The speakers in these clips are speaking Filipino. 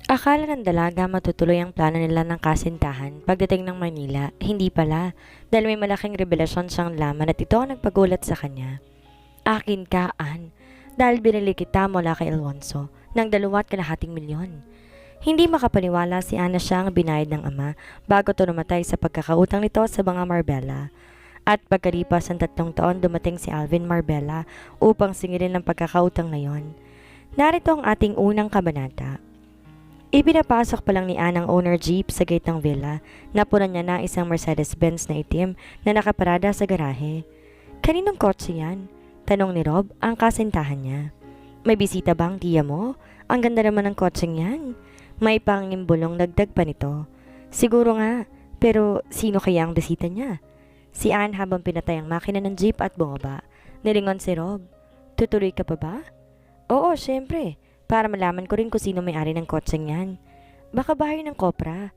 Akala ng dalaga matutuloy ang plano nila ng kasintahan pagdating ng Manila. Hindi pala, dahil may malaking revelasyon siyang laman at ito ang nagpagulat sa kanya. Akin ka, Ann, dahil binili kita mula kay Alonso ng 2.5 milyon. Hindi makapaniwala si Anna siya ang binayad ng ama bago ito namatay sa pagkakautang nito sa mga Marbella. At pagkalipas ng 3 taon dumating si Alvin Marbella upang singilin ang pagkakautang na yon. Narito ang ating unang kabanata. Ipinapasok pa lang ni Ann ang owner jeep sa gate ng villa na punan niya na isang Mercedes-Benz na itim na nakaparada sa garahe. Kaninong kotse yan? Tanong ni Rob ang kasintahan niya. May bisita ba ang tiya mo? Ang ganda naman ng kotseng yan. May pangimbulong dagdag pa nito. Siguro nga, pero sino kaya ang bisita niya? Si Ann habang pinatay ang makina ng jeep at bumaba. Nilingon si Rob. Tutuloy ka pa ba? Oo, syempre. Para malaman ko rin kung sino may-ari ng kotseng yan. Baka bahay ng kopra.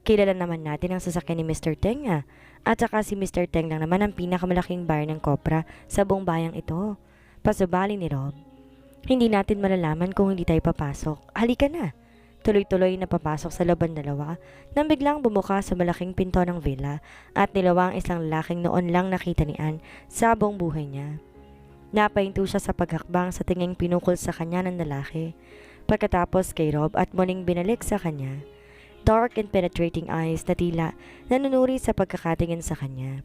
Kilala naman natin ang sasakyan ni Mr. Teng at saka si Mr. Teng lang naman ang pinakamalaking buyer ng kopra sa buong bayang ito. Pasubali ni Rob. Hindi natin malalaman kung hindi tayo papasok. Halika na. Tuloy-tuloy na papasok sa loob ang dalawa nang biglang bumuka sa malaking pinto ng villa at nilawa ang isang lalaking noon lang nakita ni Ann sa buong buhay niya. Napahinto siya sa paghakbang sa tinging pinukol sa kanya ng lalaki. Pagkatapos kay Rob at muling binalik sa kanya. Dark and penetrating eyes na tila nanunuri sa pagkakatingin sa kanya.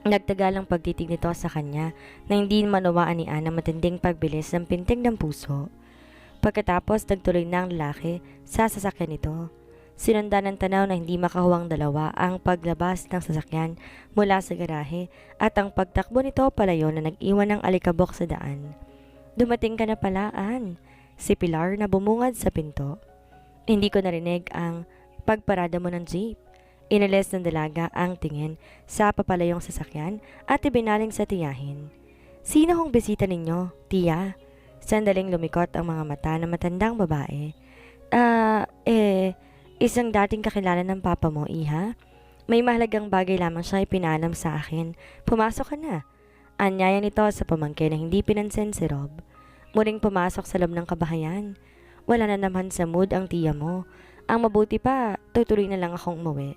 Nagtagal ang pagtitig nito sa kanya na hindi manawaan ni Ann ang matinding pagbilis ng pintig ng puso. Pagkatapos nagtuloy na ang lalaki sa sasakyan nito. Sinundan ng tanaw na hindi makahuwang dalawa ang paglabas ng sasakyan mula sa garahe at ang pagtakbo nito palayo na nag-iwan ng alikabok sa daan. Dumating ka na pala, Ann. Si Pilar na bumungad sa pinto. Hindi ko narinig ang pagparada mo ng jeep. Inalis ng dalaga ang tingin sa papalayong sasakyan at ibinaling sa tiyahin. Sino hong bisita ninyo, tiya? Sandaling lumikot ang mga mata ng matandang babae. Isang dating kakilala ng papa mo, iha. May mahalagang bagay lamang siya ipinaalam sa akin. Pumasok ka na. Anyaya nito sa pamangkin na hindi pinansin si Rob. Muling pumasok sa loob ng kabahayan. Wala na naman sa mood ang tiya mo. Ang mabuti pa, tutuloy na lang akong umuwi.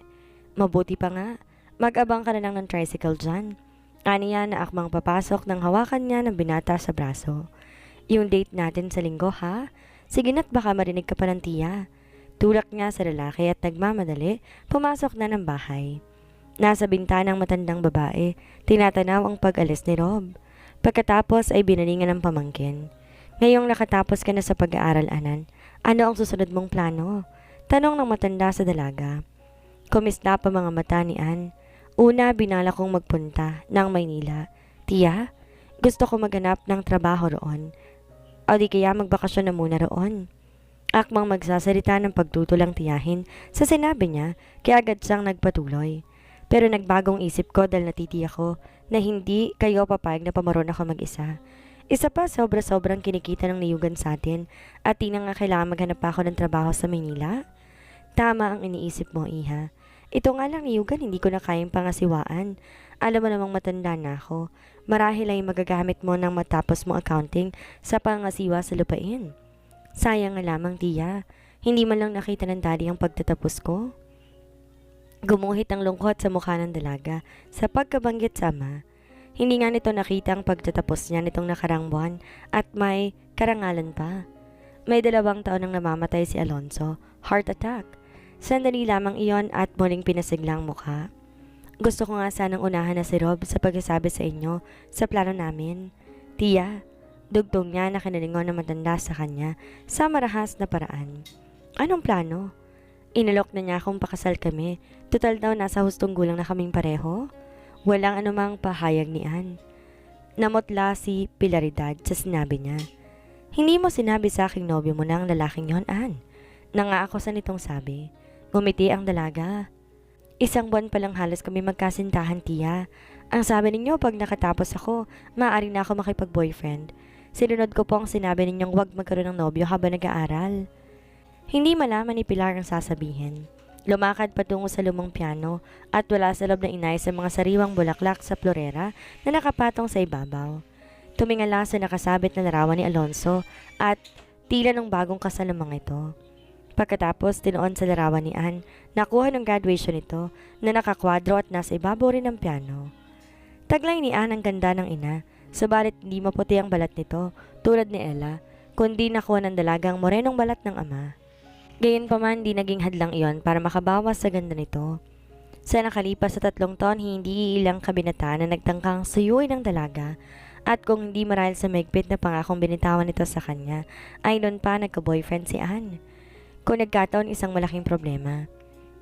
Mabuti pa nga, mag-abang ka na lang ng tricycle dyan. Aniya na akmang papasok nang hawakan niya ng binata sa braso. Yung date natin sa linggo, ha? Sige na't baka marinig ka pa ng tiya. Tulak niya sa lalaki at nagmamadali, pumasok na ng bahay. Nasa bintanang matandang babae, tinatanaw ang pag-alis ni Rob. Pagkatapos ay binalingan ng pamangkin. Ngayong nakatapos ka na sa pag-aaral, Anan, ano ang susunod mong plano? Tanong ng matanda sa dalaga. Kumista pa mga mata ni Ann. Una, binala kong magpunta ng Maynila. Tiya, gusto ko maghanap ng trabaho roon. O di kaya magbakasyon na muna roon. Akmang magsasalita ng pagtutulang tiyahin sa sinabi niya, kaya agad siyang nagpatuloy. Pero nagbagong isip ko dahil natitiyak ko na hindi kayo papayag na pamaroon ako mag-isa. Isa pa, sobra-sobrang kinikita ng niyugan sa atin at di na nga kailangan maghanap pa ako ng trabaho sa Maynila. Tama ang iniisip mo, iha. Ito nga lang niyugan, hindi ko na kayang pangasiwaan. Alam mo namang matanda na ako. Marahil ay magagamit mo nang matapos mo accounting sa pangasiwa sa lupain. Sayang nga lamang, tiya. Hindi man lang nakita ng daddy ang pagtatapos ko. Gumuhit ang lungkot sa mukha ng dalaga sa pagkabanggit sa ama. Hindi nga nito nakita ang pagtatapos niya nitong nakarang buwan at may karangalan pa. May 2 taon nang namamatay si Alonso, heart attack. Sandali lamang iyon at muling pinasiglang mukha. Gusto ko nga sanang unahan na si Rob sa pagsasabi sa inyo sa plano namin. Tiya, dugtong niya na kinalingon na matanda sa kanya sa marahas na paraan. Anong plano? Inalok na niya kung pakasal kami. Total daw nasa hustong gulang na kaming pareho. Walang anumang pahayag ni Ann. Namutla si Pilaridad sa sinabi niya. Hindi mo sinabi sa aking nobyo mo na ang lalaking yon, Ann. Nangaakosa nitong sabi. Ngumiti ang dalaga. 1 buwan pa lang halos kami magkasintahan, tiya. Ang sabi ninyo pag nakatapos ako, maaari na ako makipag-boyfriend. Sinunod ko po ang sinabi ninyong huwag magkaroon ng nobyo habang nag-aaral. Hindi malaman ni Pilar ang sasabihin. Lumakad patungo sa lumang piano at wala sa loob na inay sa mga sariwang bulaklak sa florera na nakapatong sa ibabaw. Tumingala sa nakasabit na larawan ni Alonso at tila ng bagong kasal ng mga ito. Pagkatapos, tinuon sa larawan ni Anne, nakuha ng graduation nito na nakakwadro at nasa ibabaw rin ng piano. Taglay ni Anne ang ganda ng ina, subalit hindi maputi ang balat nito tulad ni Ella, kundi nakuha ng dalagang morenong balat ng ama. Gayunpaman, di naging hadlang iyon para makabawas sa ganda nito. Sa nakalipas sa 3 taon, hindi ilang kabinata na nagtangkang suyuin ng dalaga, at kung hindi marahil sa maigpit na pangakong binitawan nito sa kanya, ay noon pa nagka-boyfriend si Anne. Kung nagkataon isang malaking problema.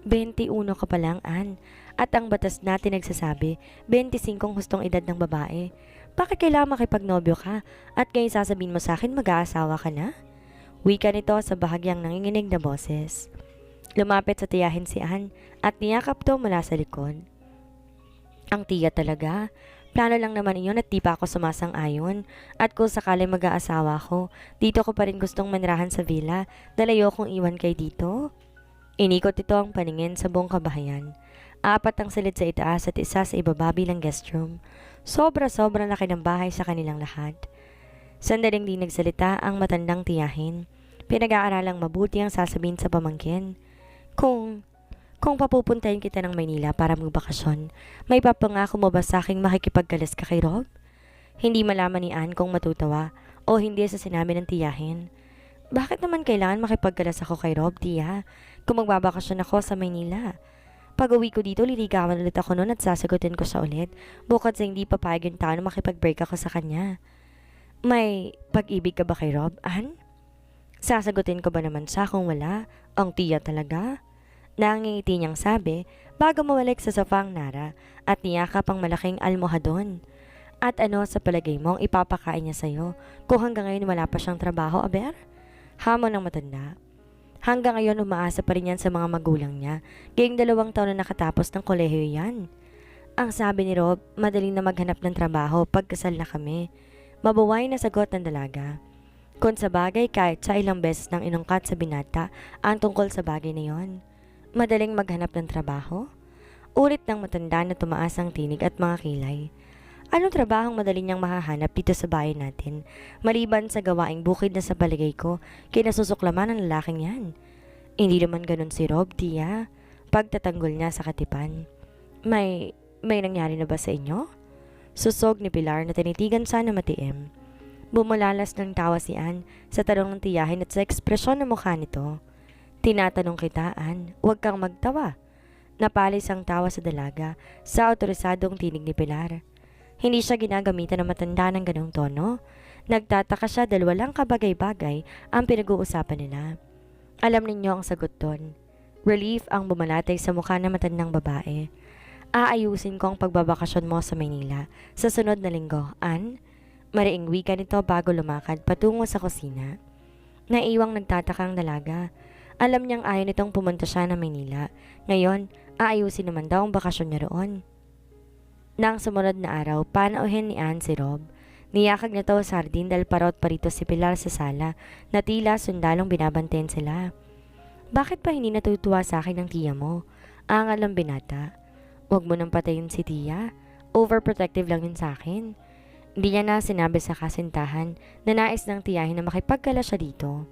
21 ka pa lang, Anne, at ang batas natin nagsasabi, 25 hustong edad ng babae. Bakit kailangan makipagnobyo ka at ngayon sasabihin mo sa akin mag-aasawa ka na? Wika nito sa bahagyang nanginginig na boses. Lumapit sa tiyahin si Anne at niyakap to mula sa likod. Ang tiya talaga. Plano lang naman iyon at di pa ako sumasang-ayon. At kung sakaling mag-aasawa ko, dito ko pa rin gustong manirahan sa villa dahil ayokong iwan kay dito. Inikot ito ang paningin sa buong kabahayan. 4 ang silid sa itaas at isa sa ibaba bilang guest room. Sobra-sobra laki ng bahay sa kanilang lahat. Sandaling di nagsalita ang matandang tiyahin. Pinag-aaralang mabuti ang sasabihin sa pamangkin. Kung papupuntahin kita ng Maynila para magbakasyon, may papangako mo ba sa aking makikipagkalas ka kay Rob? Hindi malaman ni Anne kung matutawa o hindi sa sinabi ng tiyahin. Bakit naman kailangan makipagkalas ako kay Rob, tiya? Kung magbabakasyon ako sa Maynila. Pag-uwi ko dito, liligawan ulit ako noon at sasagutin ko siya ulit, bukod sa hindi papayag yung tao na makipag-break ako sa kanya. May pag-ibig ka ba kay Rob, Anne? Sasagutin ko ba naman siya kung wala? Ang tiya talaga? Nangingiti niyang sabi bago mawalik sa sofa ang Nara at niyakap ang malaking almohadon. At ano sa palagay mo ang ipapakain niya sa'yo kung hanggang ngayon wala pa siyang trabaho, aber? Hamon ng matanda. Hanggang ngayon umaasa pa rin yan sa mga magulang niya, gayong 2 taon na nakatapos ng kolehiyo yan. Ang sabi ni Rob, madaling na maghanap ng trabaho pagkasal na kami. Mabuway na sagot ng dalaga. Kung sa bagay kahit sa ilang beses nang inungkat sa binata ang tungkol sa bagay na yon. Madaling maghanap ng trabaho? Ulit ng matanda na tumaas ang tinig at mga kilay. Anong trabahong madali niyang mahahanap dito sa bayan natin, maliban sa gawaing bukid na sa paligay ko, kinasusuklaman ng lalaking yan? Hindi naman ganun si Rob, tiya. Pagtatanggol niya sa katipan. May nangyari na ba sa inyo? Susog ni Pilar na tinitigan sana matiim. Bumulalas ng tawa si Anne sa tanong ng tiyahin at sa ekspresyon ng mukha nito. Tinatanong kita, Anne, huwag kang magtawa. Napalis ang tawa sa dalaga sa otorisadong tinig ni Pilar. Hindi siya ginagamitan ng matanda ng ganong tono. Nagtataka siya dahil walang kabagay-bagay ang pinag-uusapan nila. Alam ninyo ang sagot doon. Relief ang bumalatay sa mukha ng matandang babae. Aayusin ko ang pagbabakasyon mo sa Maynila sa sunod na linggo, Anne. Mariing wika nito bago lumakad patungo sa kusina. Naiwang nagtatakang dalaga. Alam niyang ayaw nitong pumunta siya ng Maynila. Ngayon, aayusin naman daw ang bakasyon niya roon. Nang sumunod na araw, panauhin ni Anne si Rob. Niyakag nito sa hardin dahil parot parito si Pilar sa sala na tila sundalong binabantayan sila. Bakit pa hindi natutuwa sa akin ng tiya mo? Angal ng binata. Huwag mo nang patayin si tiya. Overprotective lang yun sa akin. Hindi niya na sinabi sa kasintahan na nais ng tiyahin na makipagkala siya dito.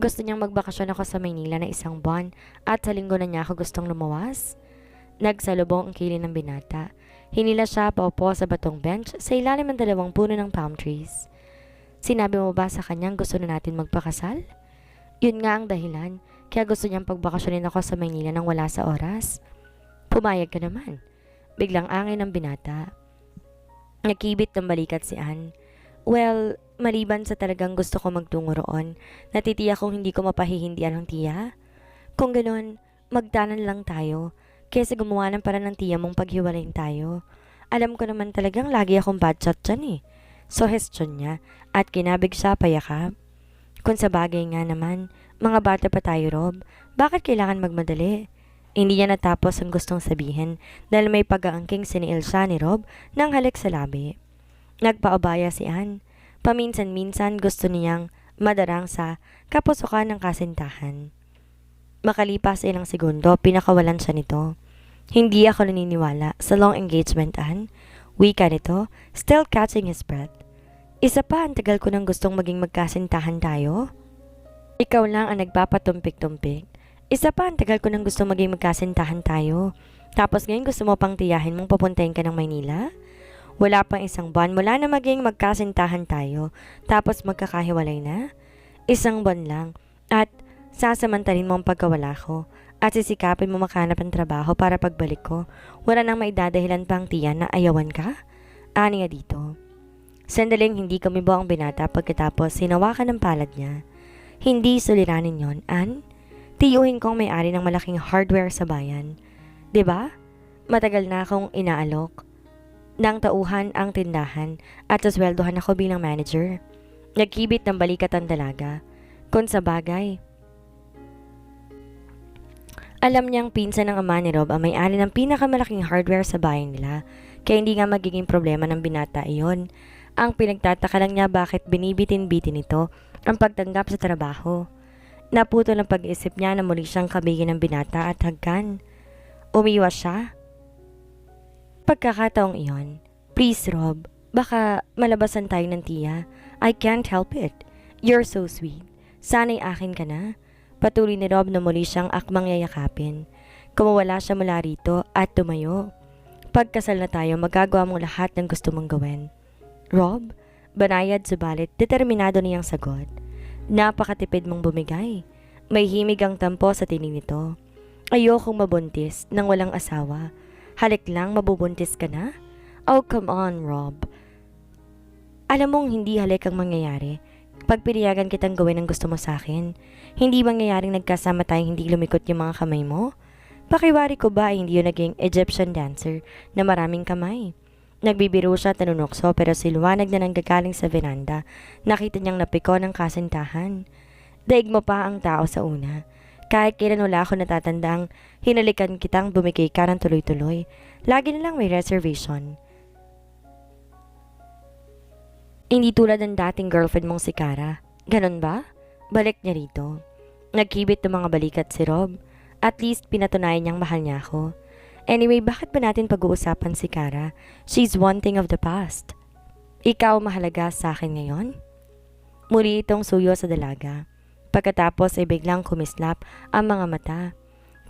Gusto niyang magbakasyon ako sa Maynila na 1 buwan at sa linggo na niya ako gustong lumawas. Nagsalubong ang kilin ng binata. Hinila siya paupo sa batong bench sa ilalim ng 2 puno ng palm trees. Sinabi mo ba sa kanyang gusto na natin magpakasal? Yun nga ang dahilan, kaya gusto niyang pagbakasyonin ako sa Maynila nang wala sa oras. Pumayag ka naman. Biglang angin ng binata. Nakibit ng balikat si Anne. Well, maliban sa talagang gusto ko magtungo roon, natitiyak kong hindi ko mapahihindihan ng tiya. Kung ganoon, magtanan lang tayo, kaysa gumawa ng paraan ng tiya mong paghiwalayin tayo. Alam ko naman talagang lagi akong bad shot dyan eh. Suhestyon niya, at kinabig siya payakap. Kung sa bagay nga naman, mga bata pa tayo, Rob, bakit kailangan magmadali? Hindi niya natapos ang gustong sabihin dahil may pag-aangking siniil siya ni Rob ng halik sa labi. Nagpaubaya si Anne. Paminsan-minsan gusto niyang madarang sa kapusukan ng kasintahan. Makalipas ilang segundo, pinakawalan siya nito. Hindi ako naniniwala sa long engagement, Anne. Wika nito, still catching his breath. Isa pa, ang tagal ko nang gustong maging magkasintahan tayo. Ikaw lang ang nagpapatumpik-tumpik. Isa pa, ang tagal ko nang gusto maging magkasintahan tayo. Tapos ngayon gusto mo pang tiyahin mong papuntahin ka ng Maynila? Wala pang isang buwan mula na maging magkasintahan tayo. Tapos magkakahiwalay na? Isang buwan lang. At sasamantalin mo ang pagkawala ko. At sisikapin mo makanap ng trabaho para pagbalik ko. Wala nang maidadahilan pang tiyan na ayawan ka? Ani nga dito. Sandaling hindi kumibo ang binata pagkatapos sinawakan ng palad niya. Hindi suliranin yon, Ann. Tiyuhin kong may-ari ng malaking hardware sa bayan. 'Di ba? Matagal na akong inaalok ng tauhan ang tindahan at sasweldohan ako bilang manager. Nagkibit ng balikat ang dalaga. Kung sa bagay, alam niyang pinsan ng ama ni Rob ang may-ari ng pinakamalaking hardware sa bayan nila, kaya hindi nga magiging problema ng binata iyon. Ang pinagtataka lang niya bakit binibitin-bitin ito ang pagtanggap sa trabaho. Naputol ang pag-iisip niya na muli siyang kabigin ng binata at hagkan. Umiwas siya. Pagkakataong iyon, please Rob, baka malabasan tayo ng tiya. I can't help it. You're so sweet. Sana'y akin ka na. Patuloy ni Rob na muli siyang akmang yayakapin. Kumawala siya mula rito at tumayo. Pagkasal na tayo, magagawa mo lahat ng gusto mong gawin. Rob, banayad subalit determinado niyang sagot. Napakatipid mong bumigay. May himig ang tampo sa tinig nito. Ayokong mabuntis nang walang asawa. Halik lang mabubuntis ka na? Oh, come on, Rob. Alam mong hindi halik ang mangyayari. Pag pinayagan kitang gawin ang gusto mo sa akin, hindi mangyayaring nagkasama tayong hindi lumikot yung mga kamay mo? Pakiwari ko ba ay hindi yun naging Egyptian dancer na maraming kamay? Nagbibiro siya at nanunokso pero siluwanag na nanggagaling sa veranda. Nakita niyang napiko ng kasintahan. Daig mo pa ang tao sa una. Kahit kailan wala ako natatandang hinalikan kitang bumigay ka ng tuloy-tuloy. Lagi na lang may reservation. Hindi tulad ng dating girlfriend mong si Kara. Ganon ba? Balik niya rito. Nagkibit ng mga balikat si Rob. At least pinatunayan niyang mahal niya ako. Anyway, bakit ba natin pag-uusapan si Kara? She's one thing of the past. Ikaw mahalaga sa akin ngayon? Muli itong suyo sa dalaga. Pagkatapos ay biglang kumislap ang mga mata.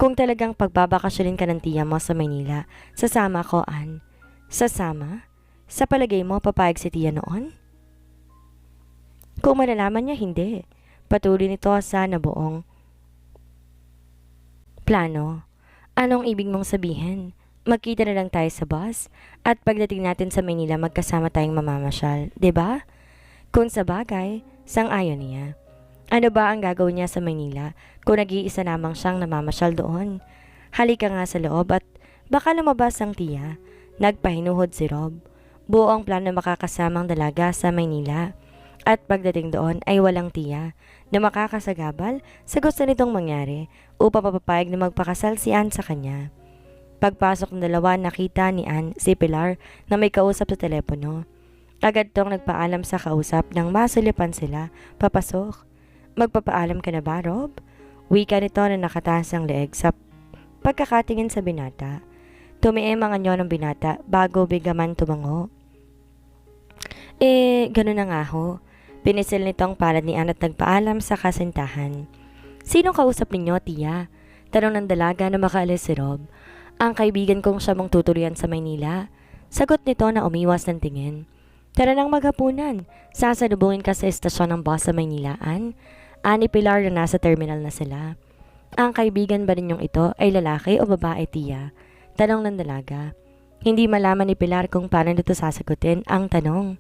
Kung talagang pagbabakasyolin ka ng tiya mo sa Maynila, sasama ko, Ann. Sasama? Sa palagay mo, papayag si tiya noon? Kung malalaman niya, hindi. Patuloy nito sa nabuong plano. Anong ibig mong sabihin? Magkita na lang tayo sa bus at pagdating natin sa Maynila magkasama tayong mamamasyal, 'di ba? Kung sa bagay, sang-ayon niya. Ano ba ang gagawin niya sa Maynila kung nag-iisa lamang siyang namamasyal doon? Halika nga sa loob at baka lumabas ang tiya. Nagpahinuhod si Rob. Buo ang plano na makakasamang dalaga sa Maynila. At pagdating doon ay walang tiya na makakasagabal sa gusto nitong mangyari upang mapapayag na magpakasal si Ann sa kanya. Pagpasok ng dalawa, nakita ni Ann si Pilar na may kausap sa telepono. Agad tong nagpaalam sa kausap nang masulipan sila. Papasok. Magpapaalam ka na ba, Rob? Wika nito na nakataas ang leeg sa pagkakatingin sa binata. Tumiim ang anyo ng binata bago bigaman tumango. Ganun na nga ho. Pinisil nitong palad ni Ann at nagpaalam sa kasintahan. Sinong kausap ninyo, tiya? Tanong ng dalaga na makaalis si Rob. Ang kaibigan kong siya mong tutuluyan sa Maynila. Sagot nito na umiwas ng tingin. Tara nang maghapunan. Sasalubungin ka sa estasyon ng bus sa Maynila, Ann. Ani Pilar na nasa terminal na sila. Ang kaibigan ba ninyong ito ay lalaki o babae, tiya? Tanong ng dalaga. Hindi malaman ni Pilar kung paano nito sasagutin ang tanong.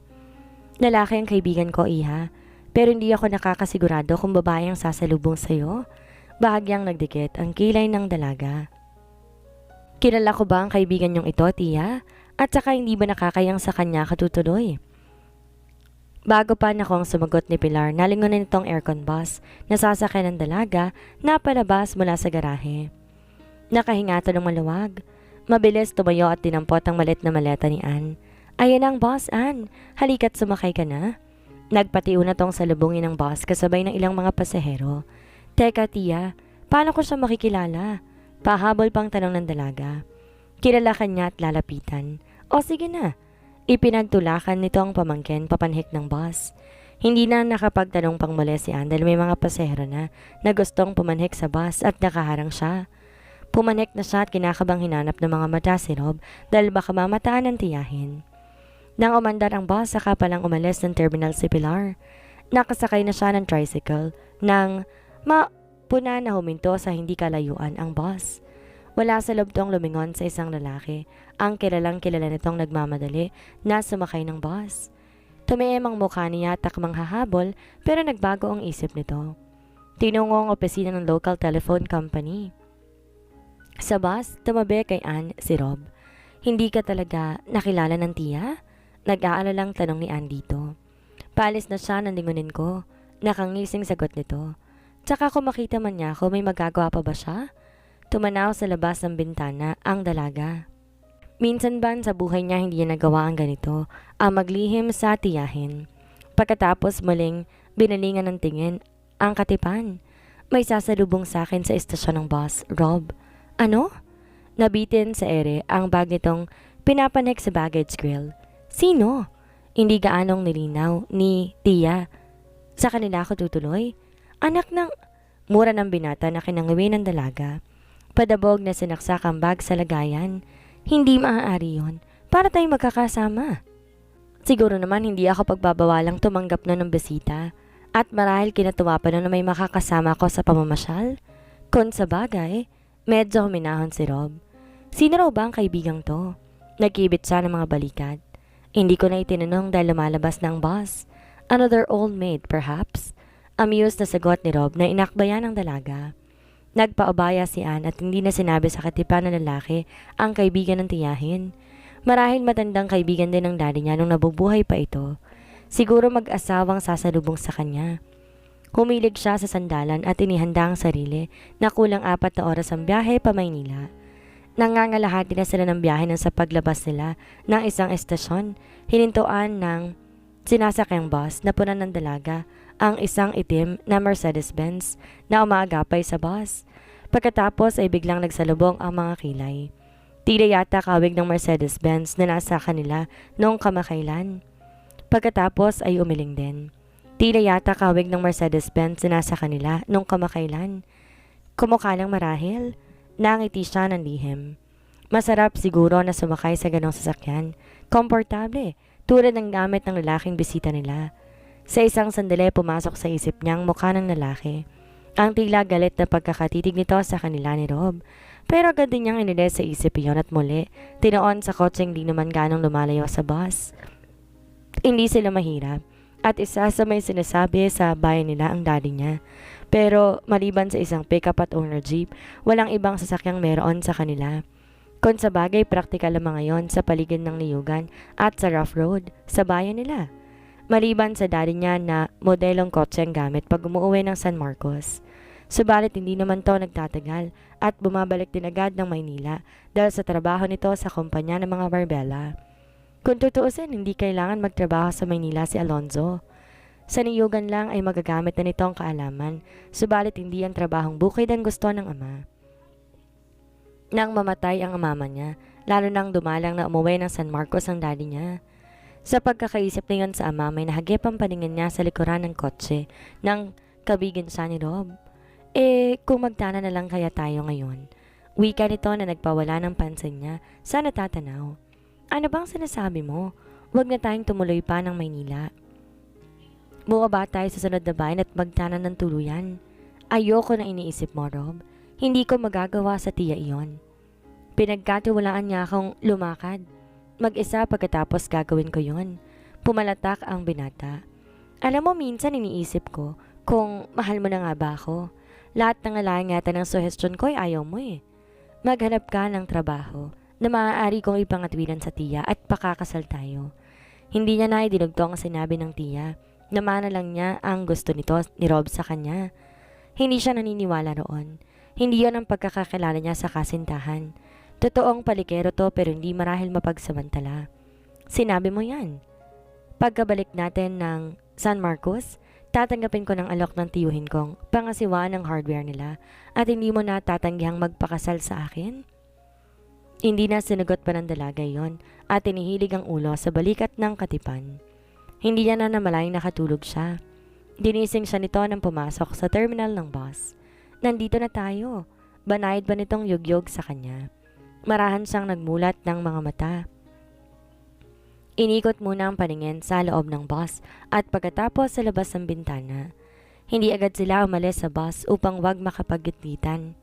Lalaki ang kaibigan ko, iha. Pero hindi ako nakakasigurado kung babae ang sasalubong sa'yo. Bahagyang nagdikit ang kilay ng dalaga. Kilala ko ba ang kaibigan niyong ito, tiya? At saka hindi ba nakakayang sa kanya katutuloy? Bago pa na akong sumagot ni Pilar, nalingunan itong aircon bus na sasakyan ng dalaga na palabas mula sa garahe. Nakahingato ng maluwag. Mabilis tumayo at tinampot ang malit na maleta ni Ann. Ayan ang boss, Ann. Halika't sumakay ka na. Nagpatiuna tong salubungin ng boss kasabay ng ilang mga pasahero. Teka, tiya, paano ko siya makikilala? Pahabol pang tanong ng dalaga. Kilala ka niya at lalapitan. O sige na. Ipinagtulakan nito ang pamangkin papanhik ng boss. Hindi na nakapagtanong pang muli si Ann dahil may mga pasahero na gustong pumanhik sa bus at nakaharang siya. Pumanhik na siya at kinakabang hinanap ng mga mata si Rob dahil baka mamataan ng tiyahin. Nang umandar ang bus, saka palang umalis ng terminal si Pilar. Nakasakay na siya ng tricycle nang mapuna na huminto sa hindi kalayuan ang bus. Wala sa loob tong lumingon sa isang lalaki, ang kilalang kilala nitong nagmamadali na sumakay ng bus. Tumiim ang mukha niya takmang hahabol pero nagbago ang isip nito. Tinungo ang opisina ng local telephone company. Sa bus, tumabi kay Ann si Rob. Hindi ka talaga nakilala ng tiya? Nag-aalalang tanong ni Ann dito. Paalis na siya ng lingunin ko. Nakangising sagot nito. Tsaka kung makita man niya ako, may magagawa pa ba siya? Tumanaw sa labas ng bintana ang dalaga. Minsan ba sa buhay niya hindi niya nagawa ang ganito, ang maglihim sa tiyahin. Pagkatapos muling binalingan ng tingin ang katipan. May sasalubong sa akin sa istasyon ng bus, Rob. Ano? Nabitin sa ere ang bag nitong pinapanik sa baggage grill. Sino? Hindi gaanong nilinaw ni Tia. Sa kanila ako tutuloy? Anak ng... Mura ng binata na kinangawi ng dalaga. Padabog na sinaksak ang bag sa lagayan. Hindi maaari yon. Para tayong magkakasama. Siguro naman hindi ako pagbabawalang tumanggap na ng bisita. At marahil kinatuwa pa na may makakasama ko sa pamamasyal. Kung sa bagay, medyo huminahon si Rob. Sino raw ba ang kaibigang to? Nagkibit siya ng mga balikat. Hindi ko na itinanong dahil lumalabas ng bus. Another old maid, perhaps? Amused na sagot ni Rob na inakbayan ng dalaga. Nagpaubaya si Ann at hindi na sinabi sa katipan ng lalaki ang kaibigan ng tiyahin. Marahil matandang kaibigan din ng daddy niya nung nabubuhay pa ito. Siguro mag-asawang sasalubong sa kanya. Humilig siya sa sandalan at inihanda ang sarili na kulang 4 na oras ang biyahe pa Maynila. Nangangalahati na sila ng biyahe nang sa paglabas nila ng isang estasyon, hinintuan ng sinasakyang bus na punan ng dalaga ang isang itim na Mercedes-Benz na umaagapay sa bus. Pagkatapos ay biglang nagsalubong ang mga kilay. Tila yata kawig ng Mercedes-Benz na nasa kanila noong kamakailan. Pagkatapos ay umiling din. Tila yata kawig ng Mercedes-Benz na nasa kanila noong kamakailan. Kumukha lang marahil. Nangiti siya ng lihim. Masarap siguro na sumakay sa ganong sasakyan. Komportable, tulad ng gamit ng lalaking bisita nila. Sa isang sandali pumasok sa isip niyang mukha ng lalaki. Ang tila galit na pagkakatitig nito sa kanila ni Rob. Pero agad din niyang inilis sa isip iyon at muli, tinoon sa kotseng di naman ganong lumalayo sa bus. Hindi sila mahirap. At isa sa may sinasabi sa bayan nila ang daddy niya. Pero maliban sa isang pickup at owner jeep, walang ibang sasakyang meron sa kanila. Kung sa bagay, praktikal ang mga yon sa paligid ng niyugan at sa rough road, sa bayan nila. Maliban sa daddy niya na modelong kotse ang gamit pag umuwi ng San Marcos. Subalit hindi naman to nagtatagal at bumabalik din agad ng Maynila dahil sa trabaho nito sa kumpanya ng mga Barbella. Kung tutuusin, hindi kailangan magtrabaho sa Maynila si Alonzo. Sa niyugan lang ay magagamit na nito ang kaalaman, subalit hindi ang trabahong bukid ang gusto ng ama. Nang mamatay ang mama niya, lalo nang dumalang na umuwi ng San Marcos ang daddy niya. Sa pagkakaisip na yun sa ama, may nahagip ang paningin niya sa likuran ng kotse ng kabigin siya ni Rob. Kung magtana na lang kaya tayo ngayon. Wika nito na nagpawala ng pansin niya sa natatanaw. Ano bang sinasabi mo? Huwag na tayong tumuloy pa ng Maynila. Bumaba tayo sa sunod na bayan at magtanan ng tuluyan. Ayoko na iniisip mo, Rob. Hindi ko magagawa sa tiya iyon. Pinagkatiwalaan niya akong lumakad. Mag-isa pagkatapos gagawin ko yon. Pumalatak ang binata. Alam mo, minsan iniisip ko kung mahal mo na nga ba ako. Lahat ng alangatan ng suhestyon ko ay ayaw mo eh. Maghanap ka ng trabaho na maaari kong ipangatwiran sa tiya at pakakasal tayo. Hindi niya na idinugtong ang sinabi ng tiya. Namana lang niya ang gusto nito ni Rob sa kanya. Hindi siya naniniwala roon. Hindi yon ang pagkakakilala niya sa kasintahan. Totoong palikero to pero hindi marahil mapagsamantala. Sinabi mo yan. Pagkabalik natin ng San Marcos, tatanggapin ko ng alok ng tiyuhin kong pangasiwaan ng hardware nila at hindi mo na tatanggihang magpakasal sa akin? Hindi na sinagot pa ng dalaga yon at tinihilig ang ulo sa balikat ng katipan. Hindi niya na namalayang nakatulog siya. Ginising siya nito nang pumasok sa terminal ng bus. Nandito na tayo. Banayad ba nitong yugyog sa kanya? Marahan siyang nagmulat ng mga mata. Inikot muna ang paningin sa loob ng bus at pagkatapos sa labas ng bintana. Hindi agad sila umalis sa bus upang wag makapagitlitan.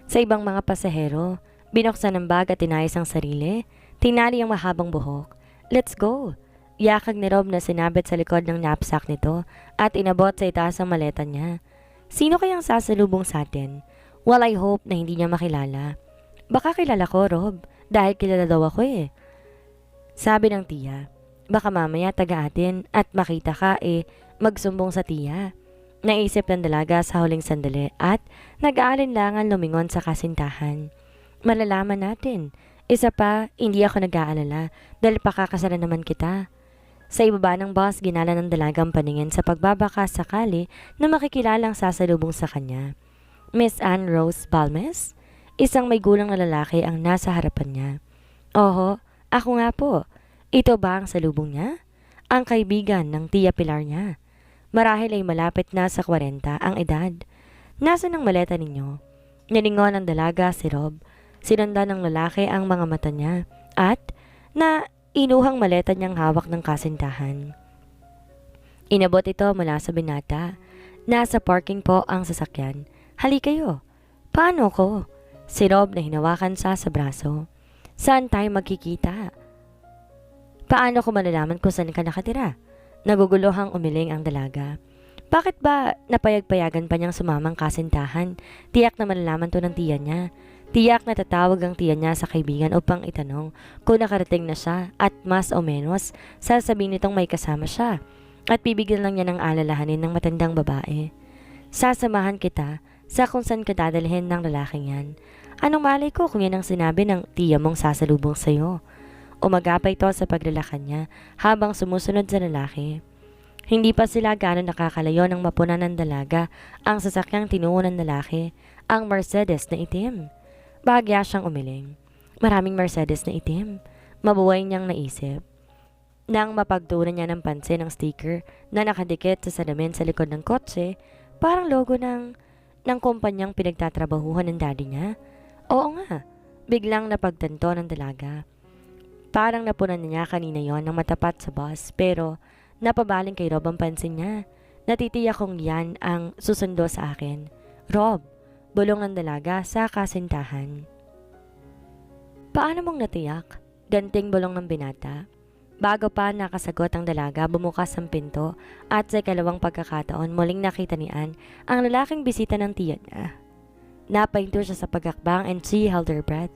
Sa ibang mga pasahero, binuksan ang bag at inayos ang sarili. Tinali ang mahabang buhok. Let's go! Yakag ni Rob na sinabit sa likod ng knapsack nito at inabot sa itaas ang maleta niya. Sino kayang sasalubong sa atin? Well, I hope na hindi niya makilala. Baka kilala ko, Rob, dahil kilala daw ako eh. Sabi ng tiya, baka mamaya taga atin at makita ka magsumbong sa tiya. Naisip ng dalaga sa huling sandali at nag-aalinlangan lumingon sa kasintahan. Malalaman natin. Isa pa, hindi ako nag-aalala dahil pakakasalan naman kita. Sa ibaba ng bus, ginala ng dalagang paningin sa pagbabaka sakali na makikilalang sasalubong sa kanya. Miss Anne Rose Balmes? Isang may gulang na lalaki ang nasa harapan niya. Oho, ako nga po. Ito ba ang salubong niya? Ang kaibigan ng tiya Pilar niya. Marahil ay malapit na sa 40 ang edad. Nasaan ang maleta ninyo? Nilingon ng dalaga si Rob. Sinundan ng lalaki ang mga mata niya at inuhang maleta niyang hawak ng kasintahan. Inabot ito mula sa binata. Nasa parking po ang sasakyan. Hali kayo. Paano ko? Si Rob na hinawakan sa braso. Saan tayo magkikita? Paano ko malalaman kung saan ka nakatira? Naguguluhang umiling ang dalaga. Bakit ba napayag-payagan pa niyang sumamang kasintahan? Tiyak na malalaman to ng tiya niya. Tiyak na tatawag ang tiya niya sa kaibigan upang itanong kung nakarating na siya at mas o menos sasabihin nitong may kasama siya at bibigyan lang niya ng alalahanin ng matandang babae. Sasamahan kita sa kung saan ka dadalhin ng lalaking yan. Anong malay ko kung yan ang sinabi ng tiya mong sasalubong sa'yo? Umagapay ito sa paglalakad niya habang sumusunod sa lalaki. Hindi pa sila gano'n nakakalayo ng mapunan ng dalaga ang sasakyang tinuon ng lalaki, ang Mercedes na itim. Bahagya siyang umiling. Maraming Mercedes na itim. Mabuhay niyang naisip. Nang mapagtunan niya ng pansin ang sticker na nakadikit sa salamin sa likod ng kotse, parang logo ng kumpanyang pinagtatrabahuhan ng daddy niya. Oo nga, biglang napagtanto ng dalaga. Parang napunan niya kanina yon ng matapat sa bus pero napabaling kay Rob ang pansin niya. Natitiyak kong yan ang susundo sa akin. Rob, bulong ng dalaga sa kasintahan. Paano mong natiyak? Ganting bulong ng binata. Bago pa nakasagot ang dalaga, bumukas ang pinto at sa ikalawang pagkakataon muling nakita ni Anne ang lalaking bisita ng tiya niya. Napahinto siya sa pagkakbang and she held her breath.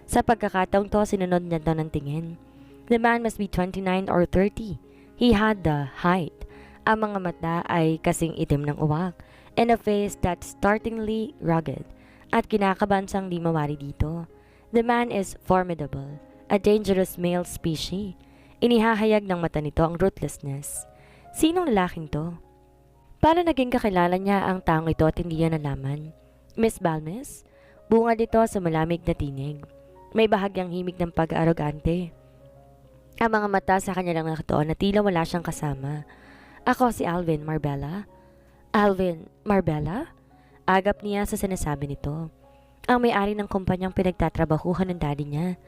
Sa pagkakataong to, sinunod niya daw ng tingin. The man must be 29 or 30. He had the height. Ang mga mata ay kasing itim ng uwak and a face that's startlingly rugged at kinakabahan siyang di mawari dito. The man is formidable, a dangerous male species. Inihahayag ng mata nito ang ruthlessness. Sinong lalaking to? Paano naging kakilala niya ang taong ito at hindi niya nalaman? Miss Balmes? Bunga dito sa malamig na tinig. May bahagyang himig ng pag-arogante. Ang mga mata sa kanya lang nakatuon na tila wala siyang kasama. Ako si Alvin Marbella. Alvin Marbella? Agap niya sa sinasabi nito. Ang may-ari ng kumpanyang pinagtatrabahuhan ng daddy niya.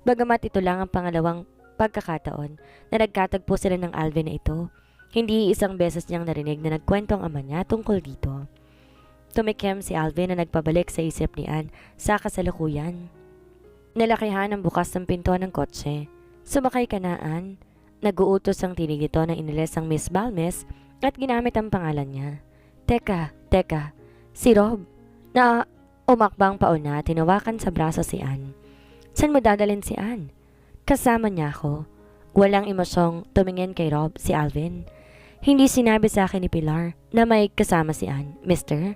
Bagamat ito lang ang pangalawang pagkakataon na nagkatagpo sila ng Alvin na ito, hindi isang beses niyang narinig na nagkwento ang ama niya tungkol dito. Tumikim si Alvin na nagpabalik sa isip ni Anne sa kasalukuyan. Nalakihan ang bukas ng pinto ng kotse. Sumakay ka na, Anne. Nag-uutos ang tinig nito na inilis ang Miss Balmes at ginamit ang pangalan niya. Teka, si Rob. Na umakbang pauna, tinawakan sa braso si Anne. Saan mo dadalhin si Anne? Kasama niya ako. Walang emosyong tumingin kay Rob si Alvin. Hindi sinabi sa akin ni Pilar na may kasama si Anne, Mister.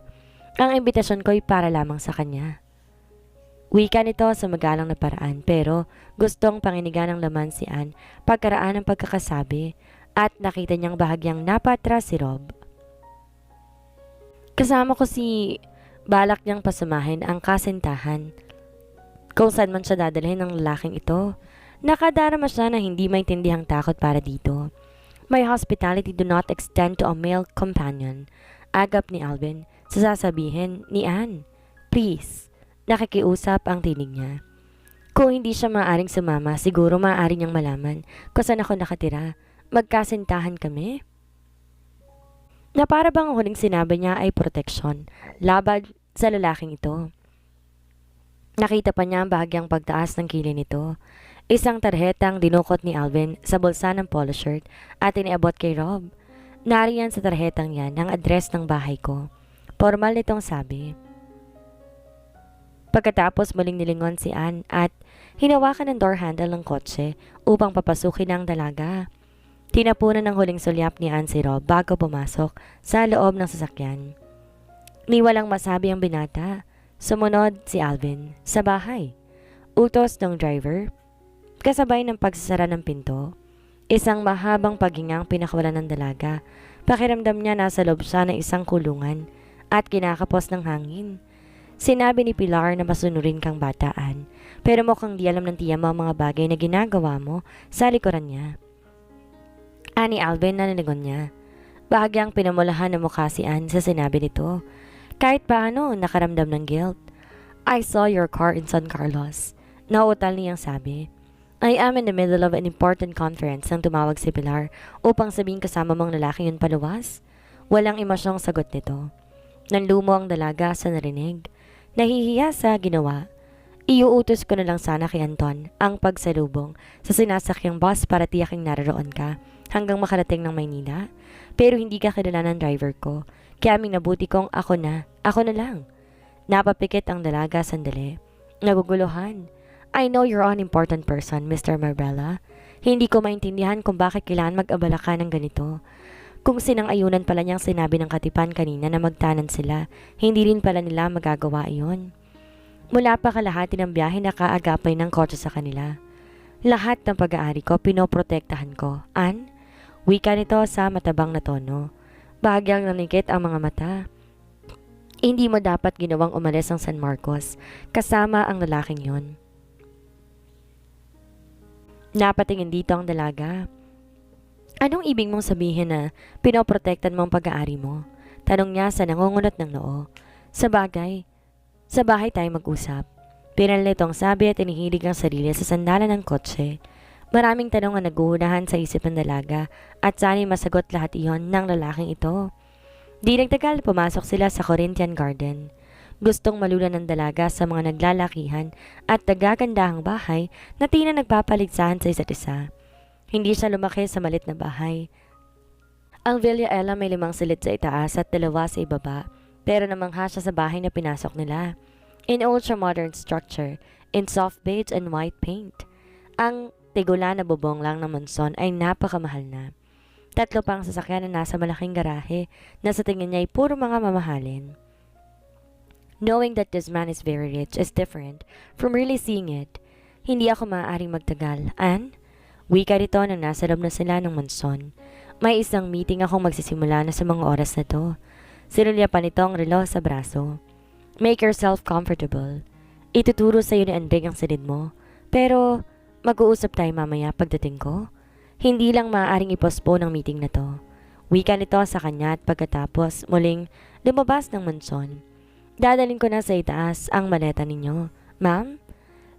Ang imbitasyon ko ay para lamang sa kanya. Wika nito sa magalang na paraan pero gustong panginigan ng laman si Anne pagkaraan ng pagkakasabi at nakita niyang bahagyang napatras si Rob. Kasama ko si balak niyang pasamahin ang kasintahan. Kung saan man siya dadalhin ng lalaking ito, nakadarama siya na hindi maintindihang takot para dito. My hospitality do not extend to a male companion. Agap ni Alvin sa sasabihin ni Anne. Please. Nakikiusap ang tinig niya. Kung hindi siya maaaring sumama, siguro maaari niyang malaman kung saan ako nakatira. Magkasintahan kami. Na para bang ang huling sinabi niya ay proteksyon laban sa lalaking ito. Nakita pa niya ang bahagyang pagtaas ng kilay nito. Isang tarhetang dinukot ni Alvin sa bulsa ng polo shirt at iniabot kay Rob. Nariyan sa tarhetang yan ang address ng bahay ko. Formal nitong sabi. Pagkatapos muling nilingon si Anne at hinawakan ng door handle ng kotse upang papasukin ang dalaga. Tinapunan ng huling sulyap ni Anne si Rob bago pumasok sa loob ng sasakyan. Ni walang masabi ang binata. Sumunod si Alvin sa bahay. Utos ng driver. Kasabay ng pagsasara ng pinto. Isang mahabang paghingang pinakawalan ng dalaga. Pakiramdam niya nasa loob siya ng isang kulungan at kinakapos ng hangin. Sinabi ni Pilar na masunurin kang bataan, pero mukhang di alam ng tiya mo ang mga bagay na ginagawa mo sa likuran niya. Ani Alvin na niligon niya. Bahagyang pinamulahan ng mukha si Anne sa sinabi nito. Kahit paano nakaramdam ng guilt. I saw your car in San Carlos. Nauutal niyang sabi. I am in the middle of an important conference nang tumawag si Pilar upang sabihin kasama mong lalaki yun paluwas. Walang emosyong sagot nito. Nanlumo ang dalaga sa narinig. Nahihiya sa ginawa. Iuutos ko na lang sana kay Anton ang pagsalubong sa sinasakyang bus para tiyaking naroon ka hanggang makarating ng Maynila. Pero hindi ka kilala ng driver ko. Kaya aming nabuti kong ako na lang. Napapikit ang dalaga sandali. Naguguluhan. I know you're an important person, Mr. Marbella. Hindi ko maintindihan kung bakit kailangan mag-abala ka ng ganito. Kung sinang-ayunan pala niyang sinabi ng katipan kanina na magtanan sila, hindi rin pala nila magagawa iyon. Mula pa kalahati ng biyahe nakaagapay ng kotse sa kanila. Lahat ng pag-aari ko, pinoprotektahan ko. Ann? Wika nito sa matabang na tono. Bahagyang nanikit ang mga mata. Hindi mo dapat ginawang umalis ang San Marcos kasama ang lalaking yon. Napatingin dito ang dalaga. Anong ibig mong sabihin na pinoprotektan mo ang pag-aari mo? Tanong niya sa nangungunot ng noo. Sa bahay tayo mag-usap. Pinal nitong sabi at inihilig ang sarili sa sandalan ng kotse. Maraming tanong ang naguunahan sa isip ng dalaga at sana'y masagot lahat iyon ng lalaking ito. Di nagtagal pumasok sila sa Corinthian Garden. Gustong malulan ng dalaga sa mga naglalakihan at nagagandahang bahay na tina nagpapaligsahan sa isa't isa. Hindi siya lumaki sa malit na bahay. Ang Villa Ella may 5 silid sa itaas at 2 sa ibaba, pero namangha siya sa bahay na pinasok nila. In ultra-modern structure, in soft beige and white paint. Ang tigula na bubong lang ng Monson ay napakamahal na. 3 pang sasakyan na nasa malaking garahe na sa tingin niya ay puro mga mamahalin. Knowing that this man is very rich is different from really seeing it. Hindi ako maaaring magtagal. Ann? Wika rito nang nasa loob na sila ng Monson. May isang meeting akong magsisimula na sa mga oras na to. Sinulya pa nito ang relo sa braso. Make yourself comfortable. Ituturo sa iyo ni Andreg ang silid mo. Pero mag-uusap tayo mamaya pagdating ko. Hindi lang maaaring i-postpone ang meeting na to. Wika nito sa kanya at pagkatapos muling lumabas ng Monson. Dadalhin ko na sa itaas ang maleta ninyo. Ma'am?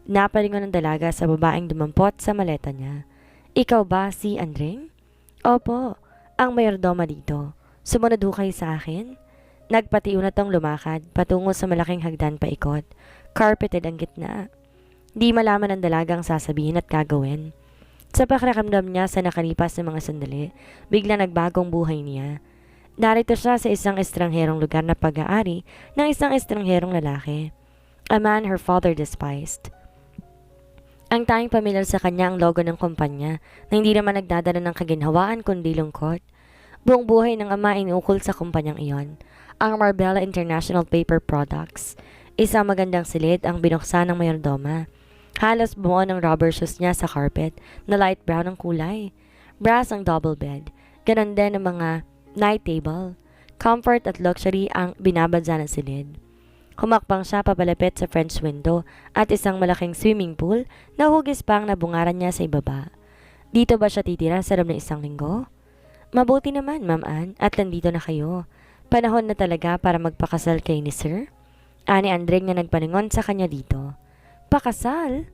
Napalingon ng dalaga sa babaeng dumampot sa maleta niya. Ikaw ba si Andreng? Opo, ang mayordoma dito. Sumunod ho kayo sa akin? Nagpatiyo na tong lumakad patungo sa malaking hagdan paikot. Carpeted ang gitna. Di malaman ng dalagang sasabihin at gagawin. Sa pakiramdam niya sa nakalipas na mga sandali, bigla nagbagong buhay niya. Narito siya sa isang estrangherong lugar na pag-aari ng isang estrangherong lalaki. A man her father despised. Ang tanging pamilyar sa kanya ang logo ng kumpanya na hindi naman nagdadala ng kaginhawaan kundi lungkot. Buong buhay ng ama inukol sa kumpanyang iyon. Ang Marbella International Paper Products. Isang magandang silid ang binuksan ng mayordoma. Halos bumuo ng rubber shoes niya sa carpet na light brown ang kulay. Brass ang double bed. Ganon din ang mga night table. Comfort at luxury ang binabadya ng silid. Humakbang siya papalapit sa French window at isang malaking swimming pool na hugis pang nabungaran niya sa ibaba. Dito ba siya titira sa loob ng 1 linggo? Mabuti naman, Ma'am Ann, at nandito na kayo. Panahon na talaga para magpakasal kay ni Sir? Ani Andreng na nagpaningon sa kanya dito. Pakasal?